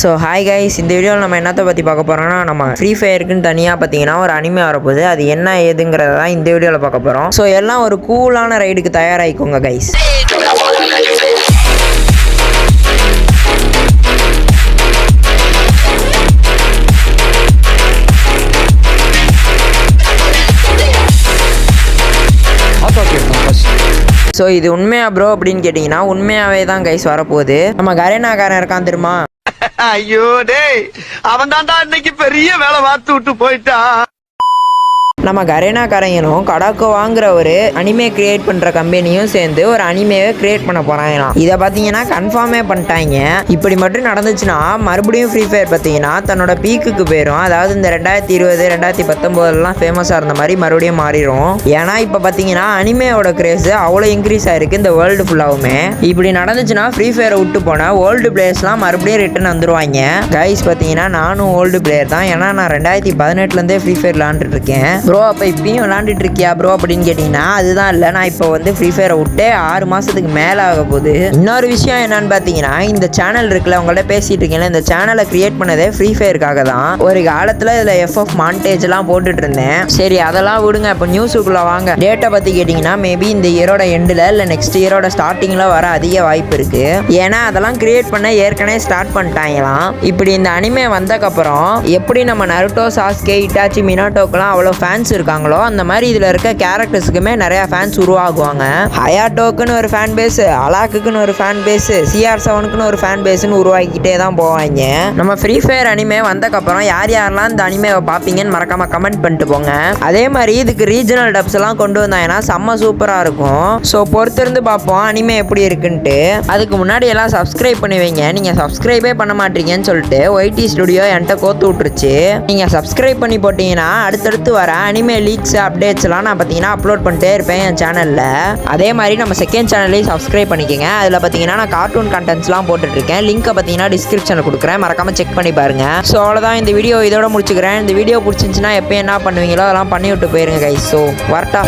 So hi guys, இந்த வீடியோவில் நம்ம என்னத்தை பற்றி பார்க்க போகிறோம்னா, நம்ம ஃப்ரீ ஃபயருக்குன்னு தனியாக பார்த்தீங்கன்னா ஒரு அனிமே வரப்போகுது. அது என்ன ஏதுங்கிறத தான் இந்த வீடியோவில் பார்க்க போகிறோம். ஸோ எல்லாம் ஒரு கூலான ரைடுக்கு தயாராகிக்கோங்க கைஸ். ஸோ இது உண்மையா ப்ரோ அப்படின்னு கேட்டிங்கன்னா உண்மையாகவே தான் கைஸ் வரப்போகுது. நம்ம கரேனாக்காரன் இருக்கான் தெரியுமா? ஐயோ டேய், அவன் தான்டா இன்னைக்கு பெரிய வேலை பார்த்து விட்டு போயிட்டான். நம்ம கரேனாக்காரங்களும் கடாக்கோ வாங்குற ஒரு அனிமே கிரியேட் பண்ணுற கம்பெனியும் சேர்ந்து ஒரு அனிமேவை கிரியேட் பண்ண போகிறாங்களாம். இதை பார்த்தீங்கன்னா கன்ஃபார்மே பண்ணிட்டாங்க. இப்படி மட்டும் நடந்துச்சுன்னா மறுபடியும் ஃப்ரீ ஃபயர் பார்த்தீங்கன்னா தன்னோட பீக்குக்கு போயிடும். அதாவது இந்த 2020 2019 ஃபேமஸாக இருந்த மாதிரி மறுபடியும் மாறிடும். ஏன்னா இப்போ பார்த்தீங்கன்னா அனிமேவோட கிரேஸ் அவ்வளோ இன்க்ரீஸ் ஆயிருக்கு இந்த வேர்ல்டு ஃபுல்லாகவுமே. இப்படி நடந்துச்சுன்னா ஃப்ரீ ஃபயரை விட்டு போனால் ஓல்டு பிளேயர்ஸ்லாம் மறுபடியும் ரிட்டர்ன் வந்துருவாங்க. கைஸ் பார்த்தீங்கன்னா நானும் ஓல்டு பிளேயர் தான். ஏன்னா நான் 2018 ஃப்ரீ ஃபயர் விளாண்டுட்டு இருக்கேன். ப்ரோ அப்போ இப்பயும் விளாண்டுட்டு இருக்கியா ப்ரோ அப்படின்னு கேட்டிங்கன்னா அதுதான் இல்லை. நான் இப்போ வந்து ஃப்ரீ ஃபயரை விட்டு 6 மாதத்துக்கு மேலே ஆக போகுது. இன்னொரு விஷயம் என்னன்னு பார்த்தீங்கன்னா, இந்த சேனல் இருக்குல்ல, உங்கள்ட்ட பேசிகிட்டு இருக்கீங்களா, இந்த சேனலை கிரியேட் பண்ணதே ஃப்ரீ ஃபயருக்காக தான். ஒரு காலத்தில் இதில் எஃப்எஃப் மாண்டேஜ்லாம் போட்டுட்டு இருந்தேன். சரி அதெல்லாம் விடுங்க, இப்போ நியூஸுக்குள்ளே வாங்க. டேட்டை பற்றி கேட்டிங்கன்னா மேபி இந்த இயரோட எண்டில் இல்லை நெக்ஸ்ட் இயரோட ஸ்டார்டிங்கில் வர அதிக வாய்ப்பு இருக்குது. ஏன்னா அதெல்லாம் கிரியேட் பண்ண ஏற்கனவே ஸ்டார்ட் பண்ணிட்டாங்களாம். இப்படி இந்த அனிமே வந்தக்கப்புறம் எப்படி நம்ம நருட்டோ, சாஸ்கே, இட்டாச்சி, மினாட்டோக்கெலாம் அவ்வளோ ஃபேன்ஸ் இருக்காங்களோ அந்த மாதிரி இதில் இருக்க கேரக்டர்ஸுக்குமே நிறையா ஃபேன்ஸ் உருவாகுவாங்க. ஹயாட்டோக்குன்னு ஒரு ஃபேன் பேஸ், அலாக்குன்னு ஒரு ஃபேன் பேஸ், CR7க்குன்னு ஒரு ஃபேன் பேஸ்ன்னு உருவாக்கிட்டே தான் போவாங்க. நம்ம ஃப்ரீ ஃபயர் அனிமே வந்தக்கப்புறம் யார் யாரெல்லாம் இந்த அனிமேவை பார்ப்பீங்கன்னு மறக்காம கமெண்ட் பண்ணிட்டு போங்க. அதே மாதிரி இதுக்கு ரீஜனல் டப்ஸ் எல்லாம் கொண்டு வந்தாங்கன்னா செம்ம சூப்பராக இருக்கும். ஸோ பொறுத்திருந்து பார்ப்போம் அனிமே எப்படி இருக்குன்ட்டு. அதுக்கு முன்னாடி எல்லாம் சப்ஸ்கிரைப் பண்ணி வைங்க. நீங்கள் சப்ஸ்கிரைபே பண்ண மாட்டீங்கன்னு சொல்லிட்டு ஒய்டி ஸ்டுடியோ என்கிட்ட கோத்து விட்டுருச்சு. நீங்கள் சப்ஸ்கிரைப் பண்ணி போட்டிங்கன்னா அடுத்தடுத்து வர அனிமே லீக்ஸ் அப்டேட்ஸ்லாம் நான் பார்த்தீங்கன்னா அப்லோட் பண்ணிட்டே இருப்பேன் என் சேனலில். அதே மாதிரி நம்ம செகண்ட் சேனல்லையும் சப்ஸ்கிரைப் பண்ணிக்கோங்க. அதில் பார்த்தீங்கன்னா நான் கார்ட்டூன் கண்டென்ட்ஸ்லாம் போட்டுட்ருக்கேன். லிங்க்கை பார்த்தீங்கன்னா டிஸ்கிரிப்ஷனில் கொடுக்குறேன், மறக்காமல் செக் பண்ணி பாருங்கள். ஸோ அவ்வளோதான், இந்த வீடியோ இதோட முடிச்சுக்கிறேன். இந்த வீடியோ பிடிச்சிருந்துச்சுன்னா எப்போ என்ன பண்ணுவீங்களோ அதெல்லாம் பண்ணி விட்டு போயிருங்க கைஸ். ஸோ வரட்டா.